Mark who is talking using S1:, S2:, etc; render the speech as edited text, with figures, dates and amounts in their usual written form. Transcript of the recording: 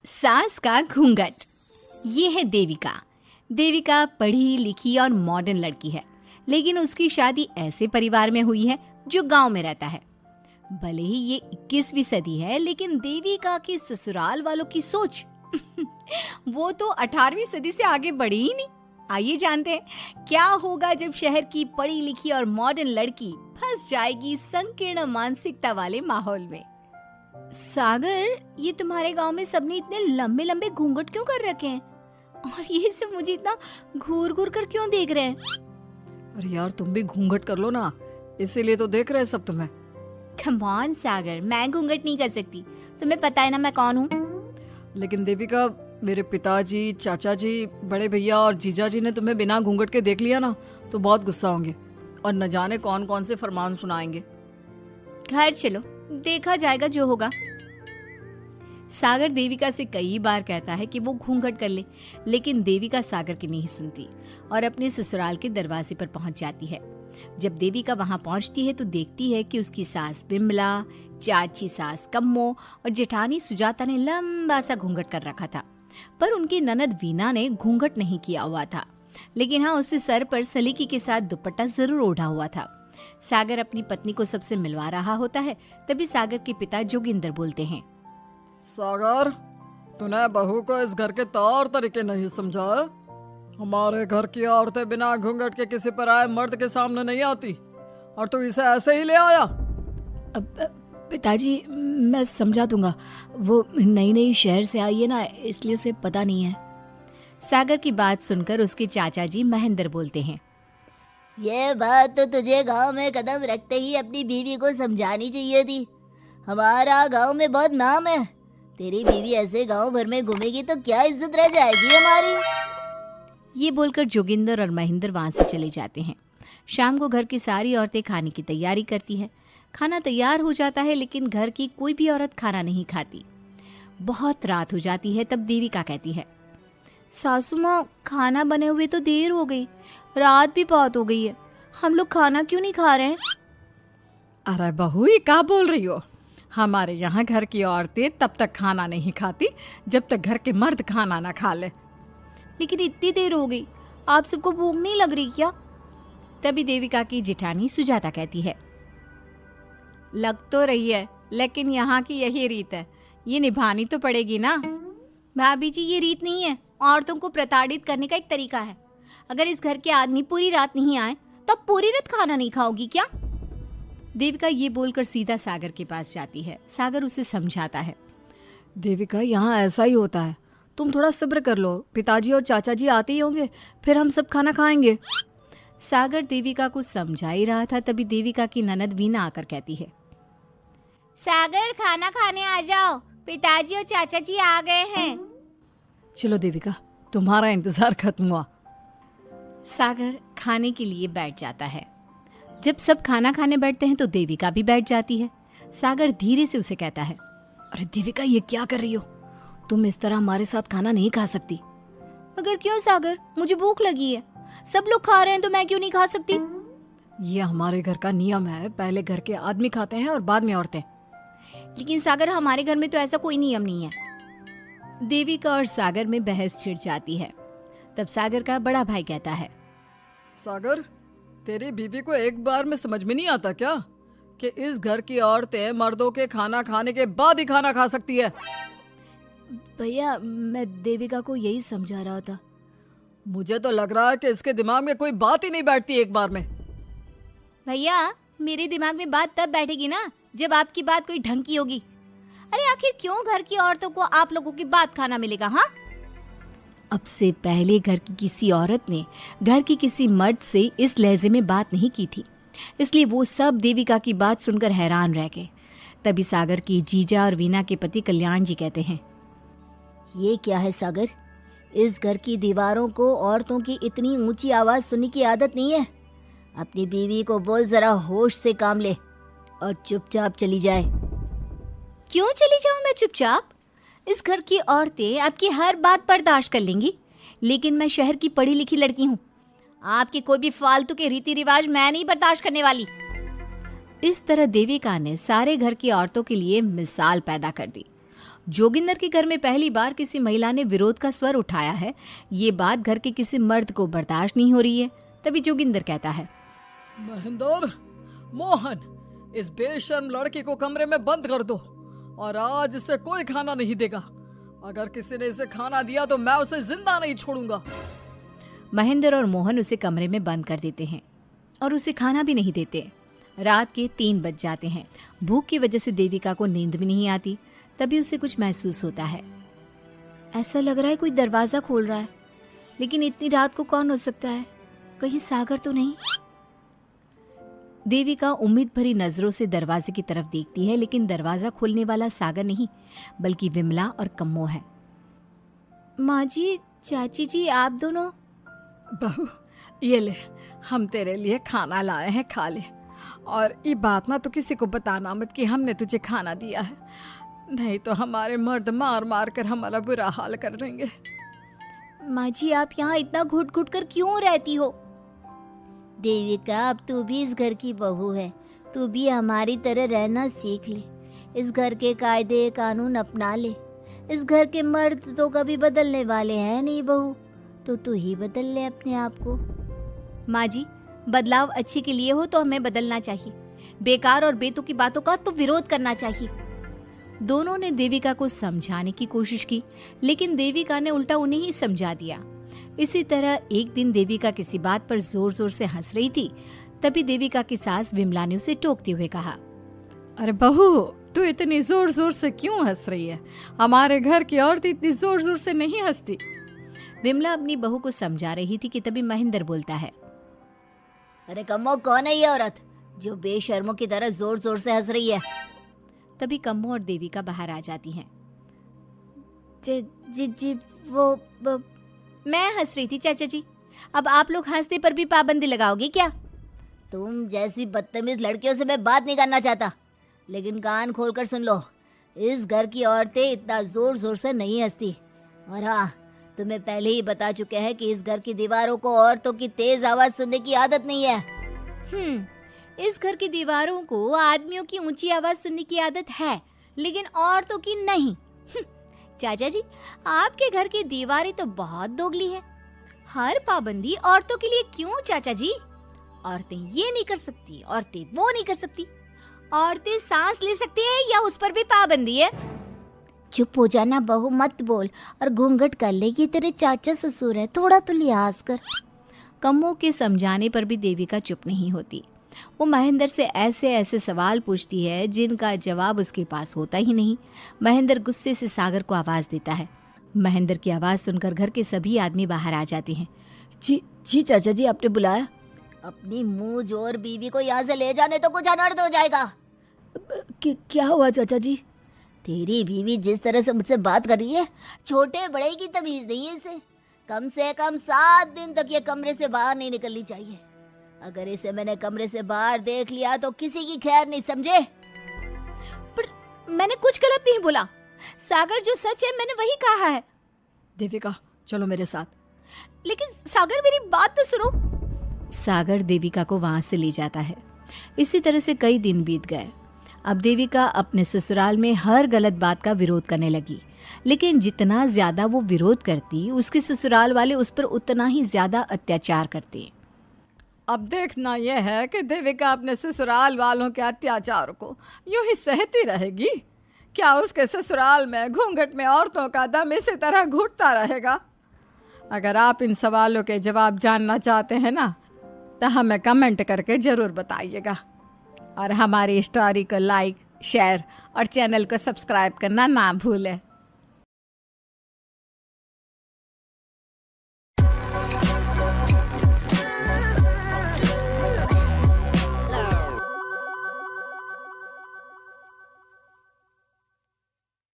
S1: सास का घूंघट। ये है देविका। देविका पढ़ी लिखी और मॉडर्न लड़की है, लेकिन उसकी शादी ऐसे परिवार में हुई है जो गांव में रहता है। भले ही ये 21वीं सदी है, लेकिन देविका की ससुराल वालों की सोच वो तो 18वीं सदी से आगे बढ़ी ही नहीं। आइए जानते हैं क्या होगा जब शहर की पढ़ी लिखी और मॉडर्न लड़की फंस जाएगी संकीर्ण मानसिकता वाले माहौल में। सागर, ये तुम्हारे गांव में सबने इतने लंबे लंबे घूंघट क्यों कर रखे हैं? और ये सब मुझे इतना घूर घूर कर क्यों देख रहे हैं?
S2: अरे यार, तुम भी घूंघट कर लो ना, इसीलिए तो देख रहे हैं सब तुम्हें।
S1: कम ऑन सागर, मैं घूंघट नहीं कर सकती। तुम्हें पता है ना मैं कौन हूँ।
S2: लेकिन देविका, मेरे पिताजी, चाचा जी, बड़े भैया और जीजा जी ने तुम्हें बिना घूंघट के देख लिया ना तो बहुत गुस्सा होंगे और न जाने कौन कौन से फरमान सुनाएंगे।
S1: घर चलो, देखा जाएगा जो होगा। सागर देविका से कई बार कहता है कि वो घूंघट कर ले, लेकिन देविका सागर की नहीं सुनती और अपने ससुराल के दरवाजे पर पहुंच जाती है। जब देविका वहां पहुंचती है तो देखती है कि उसकी सास बिमला, चाची सास कम्मो और जेठानी सुजाता ने लंबा सा घूंघट कर रखा था, पर उनकी ननद वीना ने घूंघट नहीं किया हुआ था। लेकिन हाँ, उसने सर पर सलीकी के साथ दुपट्टा जरूर ओढ़ा हुआ था। सागर अपनी पत्नी को सबसे मिलवा रहा होता है, तभी सागर के पिता जोगिंदर बोलते हैं,
S2: सागर, तूने बहू को इस घर के तौर तरीके नहीं समझा। हमारे घर की औरतें बिना घूंघट के किसी पर आए मर्द के सामने नहीं आती और तू इसे ऐसे ही ले आया।
S1: पिताजी, मैं समझा दूंगा। वो नई नई शहर से आई है ना, इसलिए उसे पता नहीं है। सागर की बात सुनकर उसके चाचा जी महेंद्र बोलते हैं,
S3: ये बात तो तुझे गांव में कदम रखते ही अपनी बीवी को समझानी चाहिए थी। हमारा गांव में बहुत नाम है। तेरी बीवी ऐसे गांव भर में घूमेगी तो क्या इज्जत रह जाएगी हमारी।
S1: ये बोलकर जोगिंदर और महेंद्र वहां से चले जाते हैं। शाम को घर की सारी औरतें खाने की तैयारी करती है। खाना तैयार हो जाता है, लेकिन घर की कोई भी औरत खाना नहीं खाती। बहुत रात हो जाती है, तब देविका कहती है, सासू माँ, खाना बने हुए तो देर हो गई, रात भी बहुत हो गई है, हम लोग खाना क्यों नहीं खा रहे हैं?
S2: अरे बहू, ये क्या बोल रही हो? हमारे यहाँ घर की औरतें तब तक खाना नहीं खाती जब तक घर के मर्द खाना ना खा ले।
S1: लेकिन इतनी देर हो गई, आप सबको भूख नहीं लग रही क्या? तभी देविका की जेठानी सुजाता कहती है, लग तो रही है, लेकिन यहाँ की यही रीत है, ये निभानी तो पड़ेगी ना। भाभी जी, ये रीत नहीं है, औरतों को प्रताड़ित करने का एक तरीका है। अगर इस घर के आदमी पूरी रात नहीं आए तो पूरी रात खाना नहीं खाओगी क्या? देविका ये बोलकर सीधा सागर के पास जाती है। सागर उसे समझाता है,
S2: देविका, यहाँ ऐसा ही होता है, तुम थोड़ा सब्र कर लो, पिताजी और चाचा जी आते ही होंगे, फिर हम सब खाना खाएंगे।
S1: सागर देविका को समझा ही रहा था, तभी देविका की ननद वीना आकर कहती है, सागर, खाना खाने आ जाओ, पिताजी और चाचा जी आ गए हैं।
S2: चलो देविका, तुम्हारा इंतजार खत्म हुआ।
S1: सागर खाने के लिए बैठ जाता है। जब सब खाना खाने बैठते हैं तो देविका भी बैठ जाती है। सागर धीरे से उसे कहता है,
S2: अरे देविका, ये क्या कर रही हो? तुम इस तरह हमारे साथ खाना नहीं खा सकती।
S1: मगर क्यों सागर, मुझे भूख लगी है, सब लोग खा रहे हैं तो मैं क्यों नहीं खा सकती?
S2: ये हमारे घर का नियम है, पहले घर के आदमी खाते हैं और बाद में औरतें।
S1: लेकिन सागर, हमारे घर में तो ऐसा कोई नियम नहीं है। देविका और सागर में बहस छिड़ जाती है। तब सागर का बड़ा भाई कहता है,
S2: सागर, तेरी बीवी को एक बार में समझ में नहीं आता क्या कि इस घर की औरतें मर्दों के खाना खाने के बाद ही खाना खा सकती है?
S1: भैया, मैं देविका को यही समझा रहा था।
S2: मुझे तो लग रहा है कि इसके दिमाग में कोई बात ही नहीं बैठती एक बार में।
S1: भैया, मेरे दिमाग में बात तब बैठेगी ना जब आपकी बात कोई ढंग की होगी। अरे आखिर क्यों घर की औरतों को आप लोगों की बात खाना मिलेगा? हाँ, अब से पहले घर की किसी औरत ने घर की किसी मर्द से इस लहजे में बात नहीं की थी, इसलिए वो सब देविका की बात सुनकर हैरान रह गए। तभी सागर की जीजा और वीना के पति कल्याण जी कहते हैं,
S3: ये क्या है सागर, इस घर की दीवारों को औरतों की इतनी ऊंची आवाज सुनने की आदत नहीं है। अपनी बीवी को बोल जरा होश से काम ले और चुपचाप चली जाए।
S1: क्यों चली जाऊं मैं चुपचाप? इस घर की औरतें आपकी हर बात बर्दाश्त कर लेंगी, लेकिन मैं शहर की पढ़ी लिखी लड़की हूँ। आपकी कोई भी फालतू के रीति रिवाज मैं नहीं बर्दाश्त करने वाली। इस तरह देविका ने सारे घर की औरतों के लिए मिसाल पैदा कर दी जोगिंदर के घर में पहली बार किसी महिला ने विरोध का स्वर उठाया है। ये बात घर के किसी मर्द को बर्दाश्त नहीं हो रही है। तभी जोगिंदर कहता है,
S2: महेंद्र, मोहन, इस बेशर्म लड़की को कमरे में बंद कर दो और आज इसे कोई खाना नहीं देगा। अगर किसी ने इसे खाना दिया तो मैं उसे जिंदा नहीं छोड़ूंगा।
S1: महेंद्र और मोहन उसे कमरे में बंद कर देते हैं और उसे खाना भी नहीं देते। रात के 3 बज जाते हैं। भूख की वजह से देविका को नींद भी नहीं आती। तभी उसे कुछ महसूस होता है। ऐसा लग रहा है कोई दरवाजा खोल रहा है, लेकिन इतनी रात को कौन हो सकता है? कहीं सागर तो नहीं? देविका उम्मीद भरी नजरों से दरवाजे की तरफ देखती है, लेकिन दरवाजा खोलने वाला सागर नहीं बल्कि विमला और कम्मो है। माँ जी, चाची जी, आप दोनों?
S2: बहू, ये ले, हम तेरे लिए खाना लाए हैं, खा ले। और ये बात ना तो किसी को बताना मत कि हमने तुझे खाना दिया है, नहीं तो हमारे मर्द मार मार कर हमारा बुरा हाल कर देंगे।
S1: माँ जी, आप यहाँ इतना घुट घुट कर क्यों रहती हो?
S3: देविका, अब तू भी इस घर की बहू है, तू भी हमारी तरह रहना सीख ले। इस घर के कायदे कानून अपना ले। इस घर के मर्द तो कभी बदलने वाले हैं नहीं बहू, तो तू ही बदल ले अपने आप को।
S1: माँ जी, बदलाव अच्छे के लिए हो तो हमें बदलना चाहिए। बेकार और बेतुकी बातों का तो विरोध करना चाहिए। दोनों ने देविका को समझाने की कोशिश की, लेकिन देविका ने उल्टा उन्हें ही समझा दिया। इसी तरह एक दिन देविका किसी बात पर जोर जोर से हंस रही थी। तभी देविका की सास विमला ने उसे टोकते हुए कहा,
S2: अरे बहू, तू इतनी जोर जोर से क्यों हंस रही है? हमारे घर की औरत इतनी जोर जोर से नहीं हंसती।
S1: विमला अपनी बहू को समझा रही थी कि तभी महेंद्र बोलता है,
S3: अरे कम्मो, कौन है ये औरत जो बेशर्मों की तरह जोर जोर से हंस रही है?
S1: तभी कम्मो और देविका बाहर आ जाती हैं।
S3: जी जी जी, वो
S1: मैं हंस रही थी चाचा जी। अब आप लोग हंसने पर भी पाबंदी लगाओगे क्या?
S3: तुम जैसी बदतमीज लड़कियों से मैं बात नहीं करना चाहता, लेकिन कान खोलकर सुन लो, इस घर की औरतें इतना जोर जोर से नहीं हंसती। और हाँ, तुम्हें पहले ही बता चुके हैं कि इस घर की दीवारों को औरतों की तेज आवाज सुनने की आदत नहीं है।
S1: इस घर की दीवारों को आदमियों की ऊंची आवाज सुनने की आदत है, लेकिन औरतों की नहीं। चाचा जी, आपके घर की दीवारें तो बहुत दोगली हैं। हर पाबंदी औरतों के लिए क्यों चाचा जी? औरतें ये नहीं कर सकती, औरतें वो नहीं कर सकती। औरतें सांस ले सकती है या उस पर भी पाबंदी है?
S3: चुप हो जाना बहू, मत बोल और घूंघट कर ले। ये तेरे चाचा ससुर है, थोड़ा तो लिहाज कर।
S1: कम्मो के समझाने पर भी देविका चुप नहीं होती। वो महेंद्र से ऐसे ऐसे सवाल पूछती है जिनका जवाब उसके पास होता ही नहीं। महेंद्र गुस्से से सागर को आवाज देता है। महेंद्र की आवाज सुनकर घर के सभी आदमी बाहर आ जाते हैं।
S3: जी जी चाचा जी, आपने बुलाया? अपनी मुंह जोर बीवी को यहाँ से ले जाने तो कुछ अनर्थ हो जाएगा।
S1: क्या हुआ चाचा जी?
S3: तेरी बीवी जिस तरह से मुझसे बात कर रही है, छोटे बड़े की तमीज नहीं है इसे। कम से कम 7 दिन तक ये कमरे से बाहर नहीं निकलनी चाहिए। अगर इसे मैंने कमरे से बाहर देख लिया तो किसी की खैर नहीं, समझे?
S1: पर मैंने कुछ गलत नहीं बोला। सागर, जो सच है मैंने वही कहा है।
S2: देविका, चलो मेरे साथ।
S1: लेकिन सागर, मेरी बात तो सुनो। सागर देविका को वहां से ले जाता है। इसी तरह से कई दिन बीत गए। अब देविका अपने ससुराल में हर गलत बात का विरोध करने लगी, लेकिन जितना ज्यादा वो विरोध करती, उसके ससुराल वाले उस पर उतना ही ज्यादा अत्याचार करते।
S2: अब देखना यह है कि देविका अपने ससुराल वालों के अत्याचार को यूं ही सहती रहेगी। क्या उसके ससुराल में घूंघट में औरतों का दम इसी तरह घुटता रहेगा? अगर आप इन सवालों के जवाब जानना चाहते हैं ना, तो हमें कमेंट करके ज़रूर बताइएगा। और हमारी स्टोरी को लाइक, शेयर और चैनल को सब्सक्राइब करना ना भूलें।